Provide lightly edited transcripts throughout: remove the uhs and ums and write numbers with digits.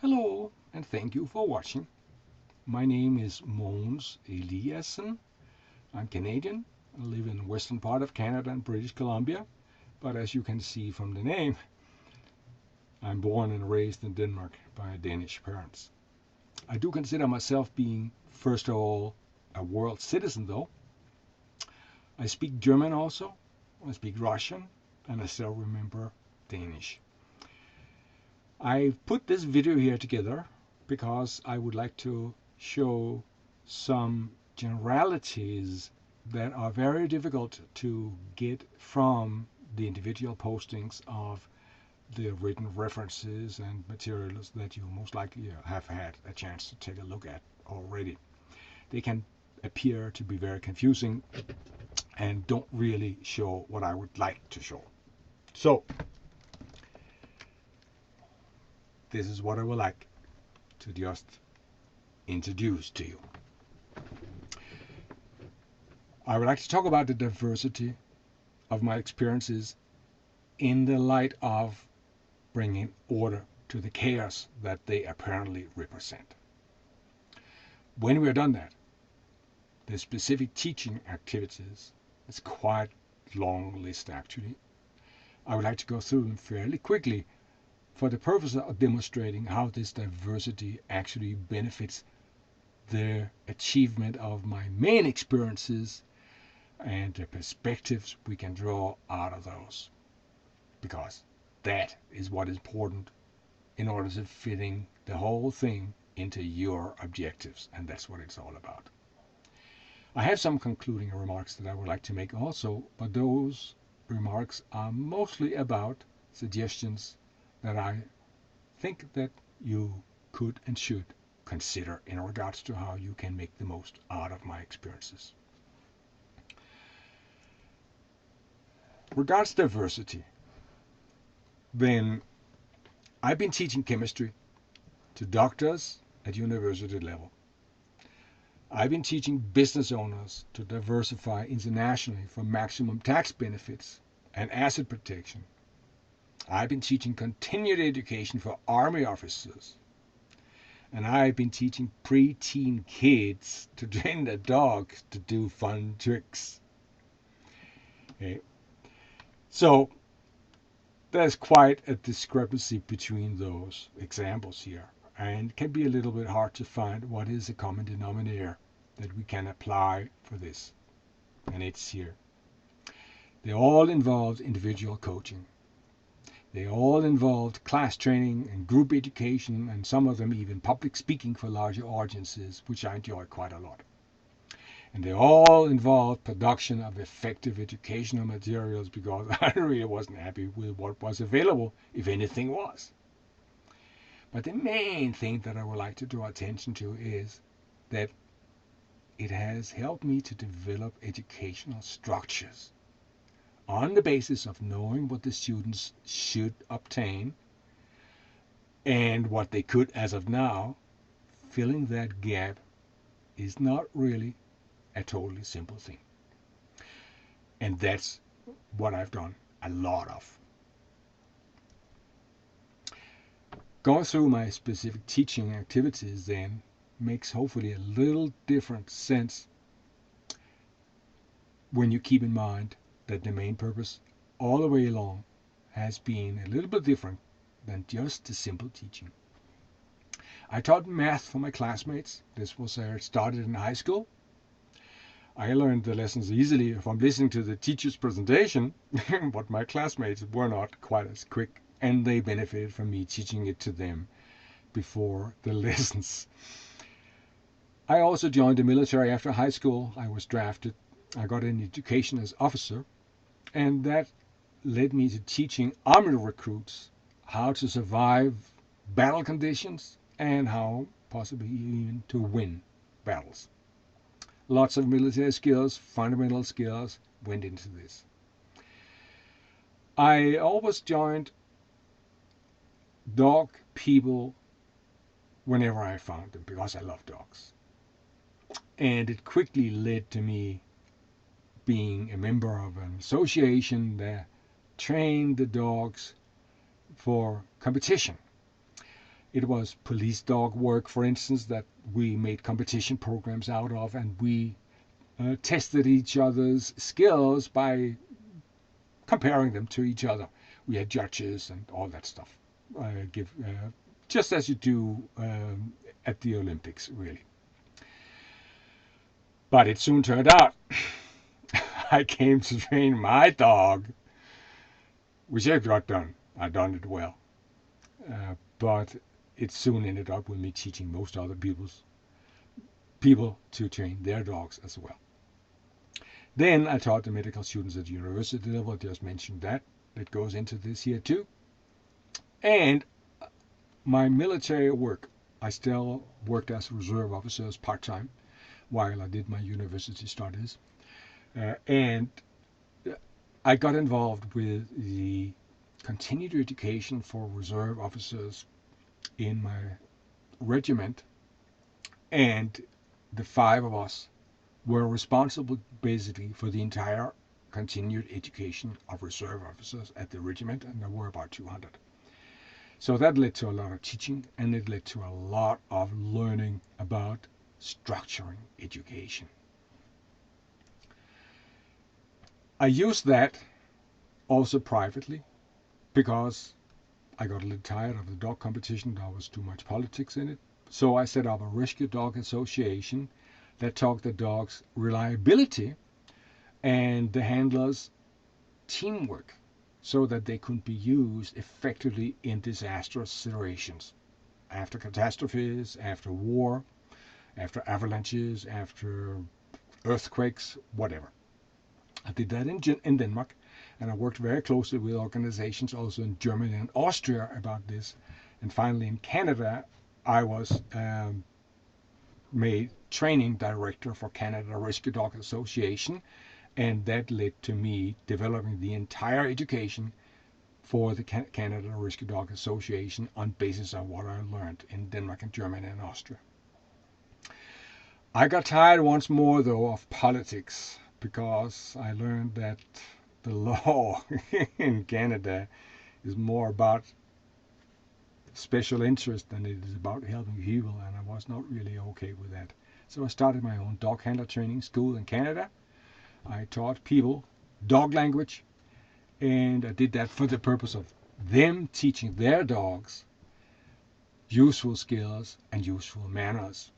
Hello, and thank you for watching. My name is Mogens Eliasen. I'm Canadian. I live in the western part of Canada and British Columbia. But as you can see from the name, I'm born and raised in Denmark by Danish parents. I do consider myself being, first of all, a world citizen though. I speak German also, I speak Russian, and I still remember Danish. I put this video here together because I would like to show some generalities that are very difficult to get from the individual postings of the written references and materials that you most likely have had a chance to take a look at already. They can appear to be very confusing and don't really show what I would like to show. So, this is what I would like to just introduce to you. I would like to talk about the diversity of my experiences in the light of bringing order to the chaos that they apparently represent. When we are done that, the specific teaching activities, it's quite a long list actually. I would like to go through them fairly quickly for the purpose of demonstrating how this diversity actually benefits the achievement of my main experiences and the perspectives we can draw out of those. Because that is what is important in order to fitting the whole thing into your objectives, and that's what it's all about. I have some concluding remarks that I would like to make also, but those remarks are mostly about suggestions that I think that you could and should consider in regards to how you can make the most out of my experiences. Regards diversity, then I've been teaching chemistry to doctors at university level. I've been teaching business owners to diversify internationally for maximum tax benefits and asset protection. I've been teaching continued education for army officers. And I've been teaching pre-teen kids to train their dogs to do fun tricks. Okay. So there's quite a discrepancy between those examples here, and it can be a little bit hard to find what is a common denominator that we can apply for this. And it's here. They all involved individual coaching. They all involved class training and group education, and some of them even public speaking for larger audiences, which I enjoy quite a lot. And they all involved production of effective educational materials because I really wasn't happy with what was available, if anything was. But the main thing that I would like to draw attention to is that it has helped me to develop educational structures on the basis of knowing what the students should obtain and what they could as of now. Filling that gap is not really a totally simple thing. And that's what I've done a lot of. Going through my specific teaching activities then makes hopefully a little different sense when you keep in mind that the main purpose all the way along has been a little bit different than just the simple teaching. I taught math for my classmates. This was started in high school. I learned the lessons easily from listening to the teacher's presentation, but my classmates were not quite as quick, and they benefited from me teaching it to them before the lessons. I also joined the military after high school. I was drafted. I got an education as officer, and that led me to teaching army recruits how to survive battle conditions and how possibly even to win battles. Lots of military skills, fundamental skills went into this. I always joined dog people whenever I found them because I love dogs. And it quickly led to me being a member of an association that trained the dogs for competition. It was police dog work, for instance, that we made competition programs out of, and we tested each other's skills by comparing them to each other. We had judges and all that stuff. Just as you do at the Olympics, really. But it soon turned out I came to train my dog, which I got done. I done it well. But it soon ended up with me teaching most other people to train their dogs as well. Then I taught the medical students at the university level. I just mentioned that. It goes into this here too. And my military work, I still worked as a reserve officer part-time while I did my university studies. And I got involved with the continued education for reserve officers in my regiment. And the 5 of us were responsible basically for the entire continued education of reserve officers at the regiment, and there were about 200. So that led to a lot of teaching, and it led to a lot of learning about structuring education. I used that also privately because I got a little tired of the dog competition. There was too much politics in it. So I set up a rescue dog association that taught the dogs reliability and the handlers teamwork so that they could be used effectively in disastrous situations. After catastrophes, after war, after avalanches, after earthquakes, whatever. I did that in Denmark, and I worked very closely with organizations also in Germany and Austria about this. And finally in Canada, I was made training director for Canada Rescue Dog Association, and that led to me developing the entire education for the Canada Rescue Dog Association on basis of what I learned in Denmark and Germany and Austria. I got tired once more, though, of politics because I learned that the law in Canada is more about special interest than it is about helping people, and I was not really okay with that. So I started my own dog handler training school in Canada. I taught people dog language, and I did that for the purpose of them teaching their dogs useful skills and useful manners.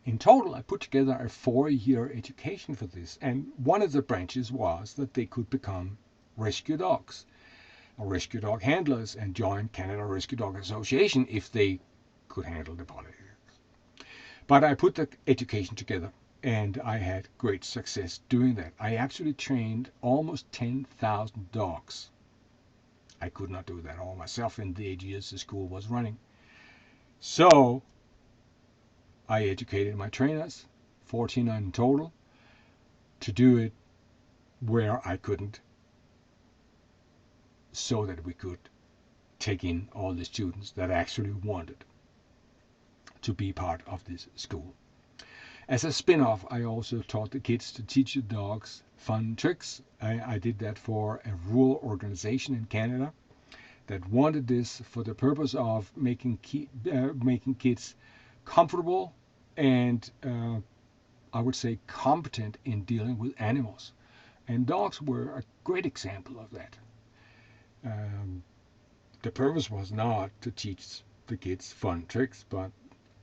In total, I put together a 4-year education for this, and one of the branches was that they could become rescue dogs or rescue dog handlers and join Canada Rescue Dog Association if they could handle the politics. But I put the education together, and I had great success doing that. I actually trained almost 10,000 dogs. I could not do that all myself in the 8 years the school was running. So I educated my trainers, 14 in total, to do it where I couldn't, so that we could take in all the students that actually wanted to be part of this school. As a spin-off, I also taught the kids to teach the dogs fun tricks. I did that for a rural organization in Canada that wanted this for the purpose of making kids comfortable and I would say competent in dealing with animals. And dogs were a great example of that. The purpose was not to teach the kids fun tricks, but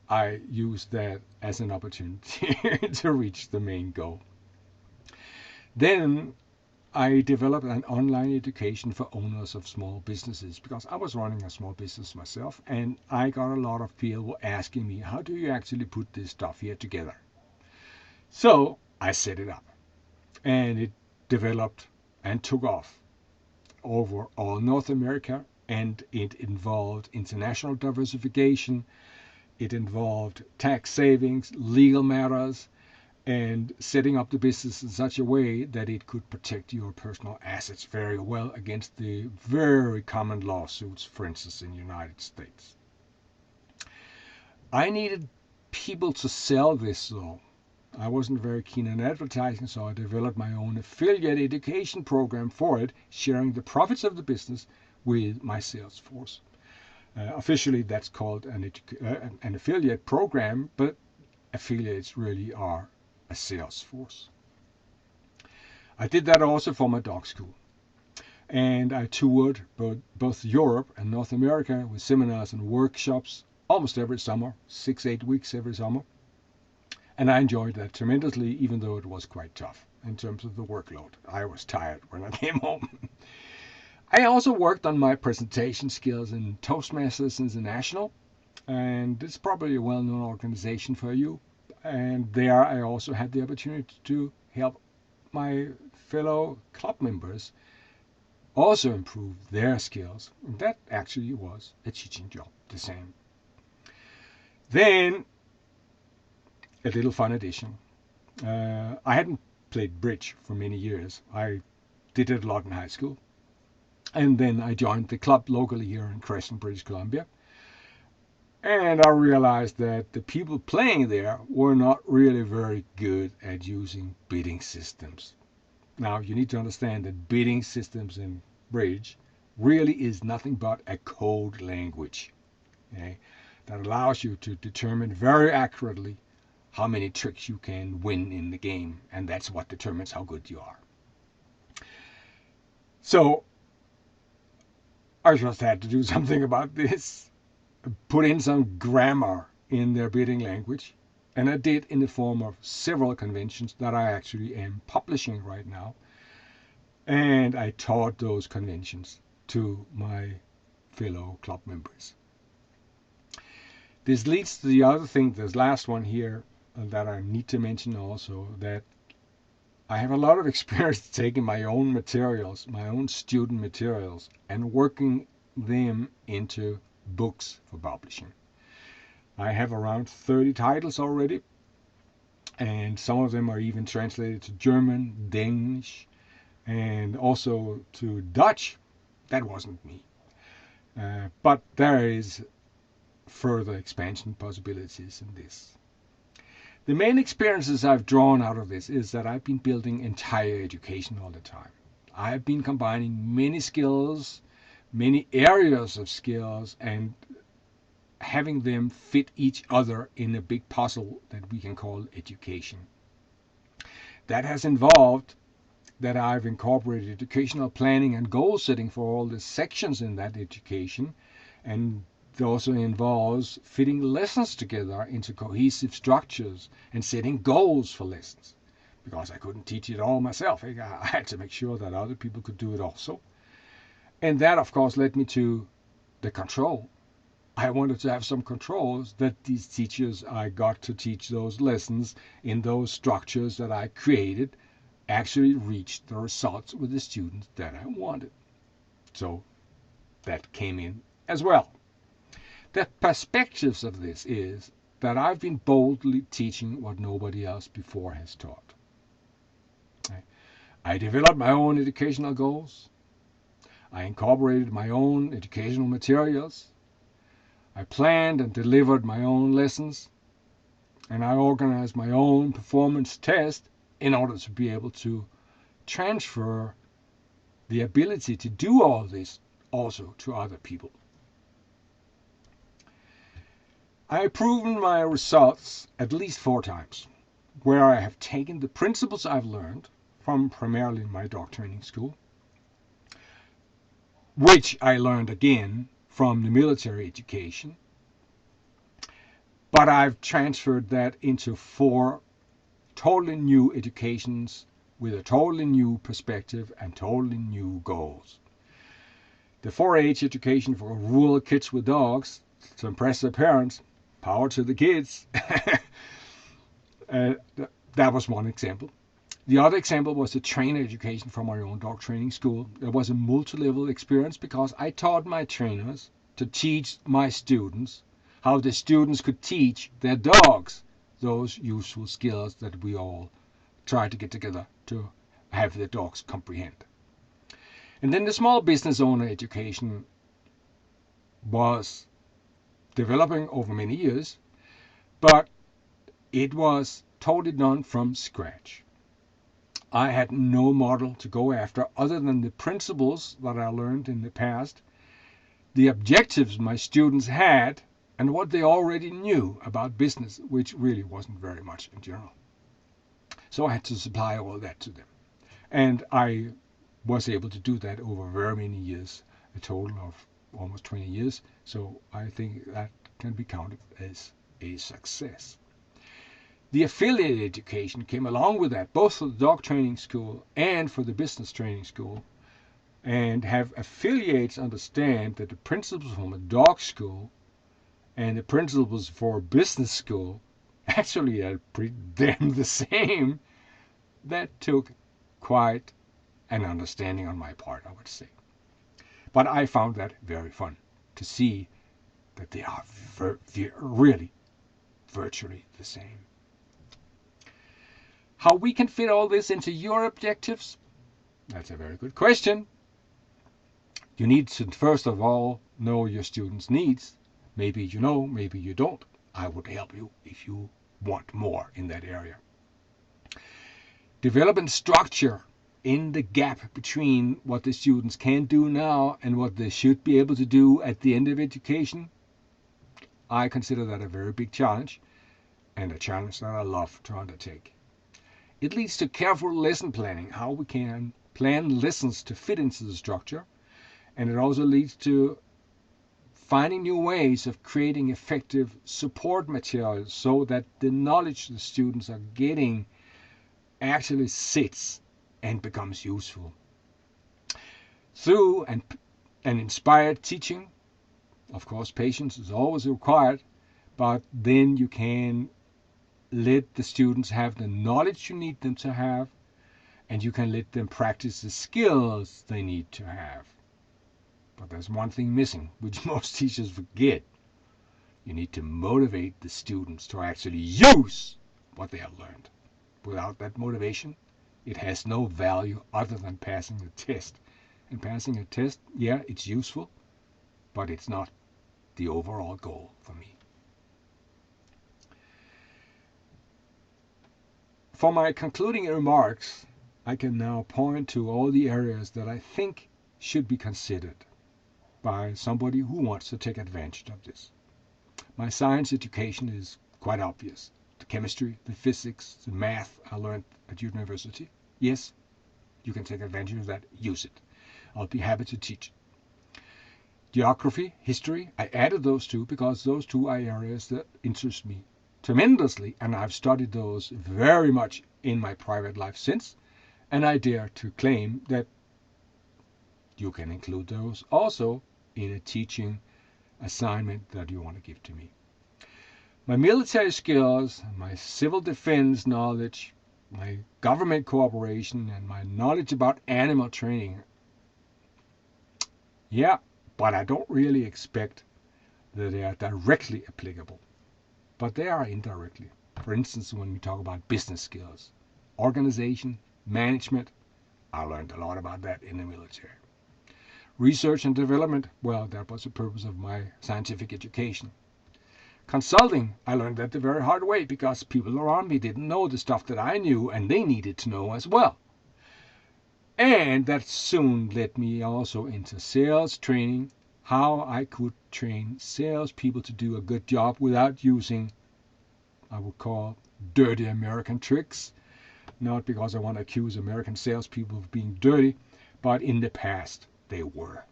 I used that as an opportunity to reach the main goal. Then I developed an online education for owners of small businesses because I was running a small business myself, and I got a lot of people asking me, how do you actually put this stuff here together? So I set it up, and it developed and took off over all North America, and it involved international diversification. It involved tax savings, legal matters, and setting up the business in such a way that it could protect your personal assets very well against the very common lawsuits, for instance, in the United States. I needed people to sell this, though. I wasn't very keen on advertising, so I developed my own affiliate education program for it, sharing the profits of the business with my sales force. Officially, that's called an affiliate program, but affiliates really are a sales force. I did that also for my dog school. And I toured both Europe and North America with seminars and workshops almost every summer, 6-8 weeks every summer. And I enjoyed that tremendously, even though it was quite tough in terms of the workload. I was tired when I came home. I also worked on my presentation skills in Toastmasters International, and it's probably a well-known organization for you. And there I also had the opportunity to help my fellow club members also improve their skills. And that actually was a teaching job, the same. Then, a little fun addition. I hadn't played bridge for many years. I did it a lot in high school. And then I joined the club locally here in Crescent, British Columbia. And I realized that the people playing there were not really very good at using bidding systems. Now, you need to understand that bidding systems in bridge really is nothing but a code language, okay, that allows you to determine very accurately how many tricks you can win in the game, and that's what determines how good you are. So I just had to do something about this, put in some grammar in their bidding language, and I did in the form of several conventions that I actually am publishing right now. And I taught those conventions to my fellow club members. This leads to the other thing, this last one here, that I need to mention also, that I have a lot of experience taking my own materials, my own student materials, and working them into books for publishing. I have around 30 titles already, and some of them are even translated to German, Danish, and also to Dutch. That wasn't me. But there is further expansion possibilities in this. The main experiences I've drawn out of this is that I've been building entire education all the time. I've been combining many skills, many areas of skills, and having them fit each other in a big puzzle that we can call education. That has involved that I've incorporated educational planning and goal setting for all the sections in that education, and it also involves fitting lessons together into cohesive structures and setting goals for lessons. Because I couldn't teach it all myself, I had to make sure that other people could do it also. And that, of course, led me to the control. I wanted to have some controls that these teachers I got to teach those lessons in those structures that I created actually reached the results with the students that I wanted. So that came in as well. The perspectives of this is that I've been boldly teaching what nobody else before has taught. I developed my own educational goals. I incorporated my own educational materials. I planned and delivered my own lessons. And I organized my own performance test in order to be able to transfer the ability to do all this also to other people. I have proven my results at least 4 times, where I have taken the principles I've learned from primarily my dog training school, which I learned again from the military education, but I've transferred that into 4 totally new educations with a totally new perspective and totally new goals. The 4-H education for rural kids with dogs to impress their parents, power to the kids. That was one example. The other example was the trainer education from my own dog training school. It was a multi-level experience because I taught my trainers to teach my students how the students could teach their dogs those useful skills that we all try to get together to have the dogs comprehend. And then the small business owner education was developing over many years, but it was totally done from scratch. I had no model to go after other than the principles that I learned in the past the objectives my students had and what they already knew about business, which really wasn't very much in general. So I had to supply all that to them. And I was able to do that over very many years, a total of almost 20 years. So I think that can be counted as a success. The affiliate education came along with that, both for the dog training school and for the business training school, and have affiliates understand that the principles from a dog school and the principles for a business school actually are pretty damn the same. That took quite an understanding on my part, I would say. But I found that very fun to see that they are really virtually the same. How we can fit all this into your objectives? That's a very good question. You need to first of all know your students' needs. Maybe you know, maybe you don't. I would help you if you want more in that area. Development structure in the gap between what the students can do now and what they should be able to do at the end of education. I consider that a very big challenge, and a challenge that I love to undertake. It leads to careful lesson planning, how we can plan lessons to fit into the structure, and it also leads to finding new ways of creating effective support materials so that the knowledge the students are getting actually sits and becomes useful. Through an inspired teaching, of course, patience is always required, but then you can let the students have the knowledge you need them to have, and you can let them practice the skills they need to have. But there's one thing missing, which most teachers forget. You need to motivate the students to actually use what they have learned. Without that motivation, it has no value other than passing the test. And passing a test, yeah, it's useful, but it's not the overall goal for me. For my concluding remarks, I can now point to all the areas that I think should be considered by somebody who wants to take advantage of this. My science education is quite obvious. The chemistry, the physics, the math I learned at university. Yes, you can take advantage of that, use it. I'll be happy to teach it. Geography, history, I added those two because those two are areas that interest me tremendously, and I've studied those very much in my private life since, and I dare to claim that you can include those also in a teaching assignment that you want to give to me. My military skills, my civil defense knowledge, my government cooperation, and my knowledge about animal training. Yeah, but I don't really expect that they are directly applicable. But they are indirectly. For instance, when we talk about business skills, organization, management, I learned a lot about that in the military. Research and development, well, that was the purpose of my scientific education. Consulting, I learned that the very hard way because people around me didn't know the stuff that I knew and they needed to know as well. And that soon led me also into sales training, how I could train salespeople to do a good job without using, I would call, dirty American tricks. Not because I want to accuse American salespeople of being dirty, but in the past they were.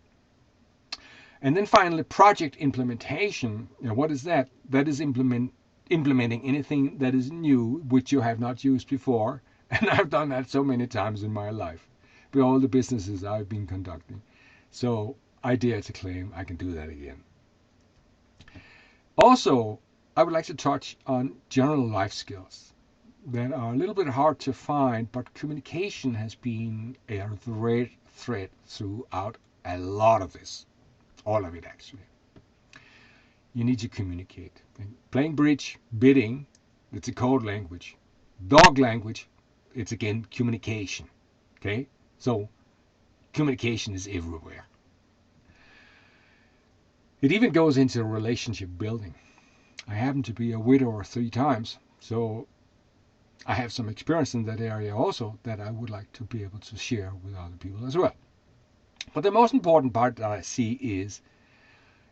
And then finally, project implementation. Now, what is that? That is implementing anything that is new, which you have not used before. And I've done that so many times in my life with all the businesses I've been conducting. So I dare to claim I can do that again. Also, I would like to touch on general life skills that are a little bit hard to find, but communication has been a red thread throughout a lot of this. All of it, actually. You need to communicate. And playing bridge, bidding, it's a code language. Dog language, it's again communication. Okay? So communication is everywhere. It even goes into relationship building. I happen to be a widower 3 times, so I have some experience in that area also that I would like to be able to share with other people as well. But the most important part that I see is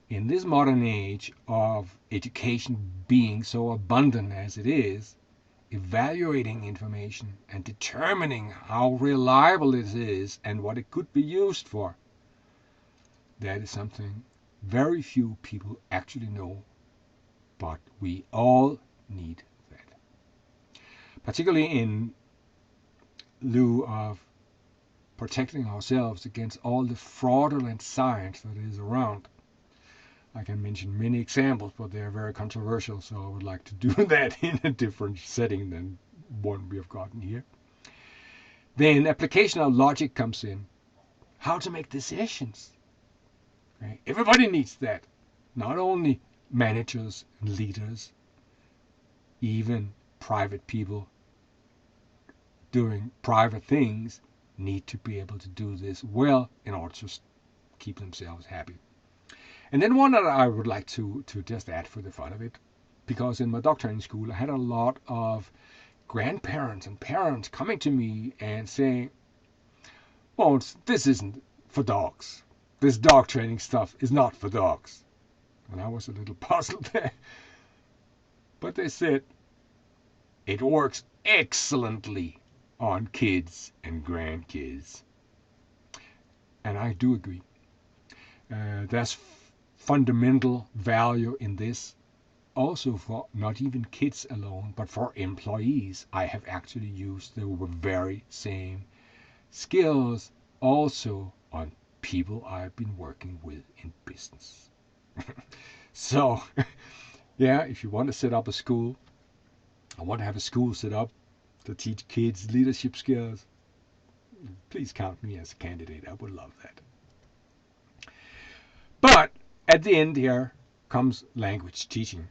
in this modern age of education being so abundant as it is, evaluating information and determining how reliable it is and what it could be used for, that is something very few people actually know, but we all need that. Particularly in lieu of protecting ourselves against all the fraudulent science that is around. I can mention many examples, but they are very controversial, so I would like to do that in a different setting than one we have gotten here. Then application of logic comes in. How to make decisions. Okay? Everybody needs that. Not only managers and leaders, even private people doing private things need to be able to do this well in order to keep themselves happy. And then one that I would like to just add for the fun of it, because in my doctoring school I had a lot of grandparents and parents coming to me and saying, Mogens, this isn't for dogs. This dog training stuff is not for dogs. And I was a little puzzled there. But they said, it works excellently on kids and grandkids. And I do agree. There's fundamental value in this also for not even kids alone, but for employees. I have actually used the very same skills also on people I've been working with in business. So, yeah, if you want to set up a school, I want to have a school set up to teach kids leadership skills, please count me as a candidate. I would love that. But at the end here comes language teaching.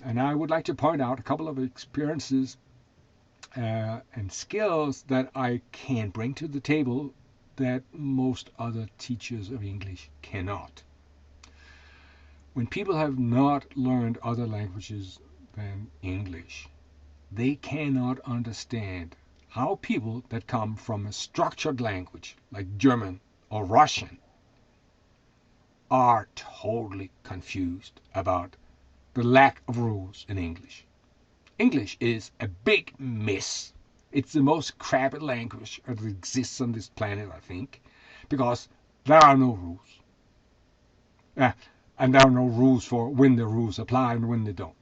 And I would like to point out a couple of experiences and skills that I can bring to the table that most other teachers of English cannot. When people have not learned other languages than English, they cannot understand how people that come from a structured language like German or Russian are totally confused about the lack of rules in English. English is a big mess. It's the most crappy language that exists on this planet, I think, because there are no rules. And there are no rules for when the rules apply and when they don't.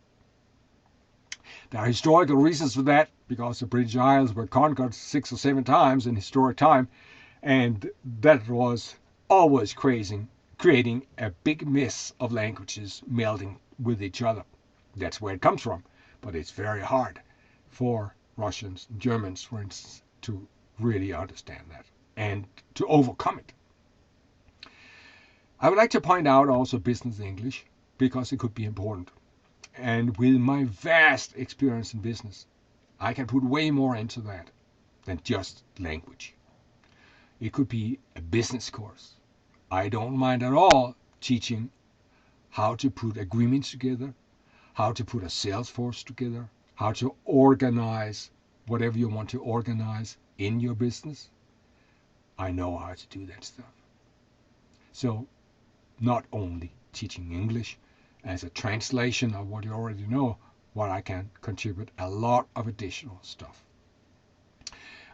There are historical reasons for that, because the British Isles were conquered 6 or 7 times in historic time, and that was always creating a big mess of languages melding with each other. That's where it comes from. But it's very hard for Russians and Germans, for instance, to really understand that and to overcome it. I would like to point out also business English, because it could be important. And with my vast experience in business, I can put way more into that than just language. It could be a business course. I don't mind at all teaching how to put agreements together, how to put a sales force together, how to organize whatever you want to organize in your business. I know how to do that stuff. So not only teaching English as a translation of what you already know, but I can contribute a lot of additional stuff.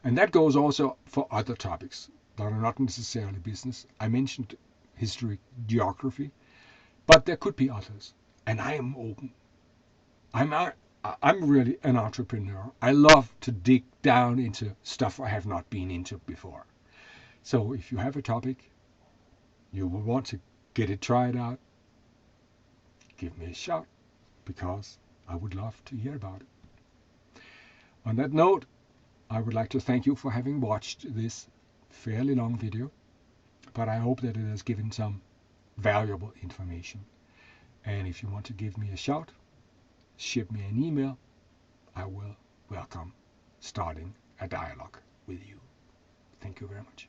And that goes also for other topics that are not necessarily business. I mentioned history, geography, but there could be others. And I am open. I'm really an entrepreneur. I love to dig down into stuff I have not been into before. So if you have a topic, you will want to get it tried out, give me a shout, because I would love to hear about it. On that note, I would like to thank you for having watched this fairly long video, but I hope that it has given some valuable information. And if you want to give me a shout, ship me an email. I will welcome starting a dialogue with you. Thank you very much.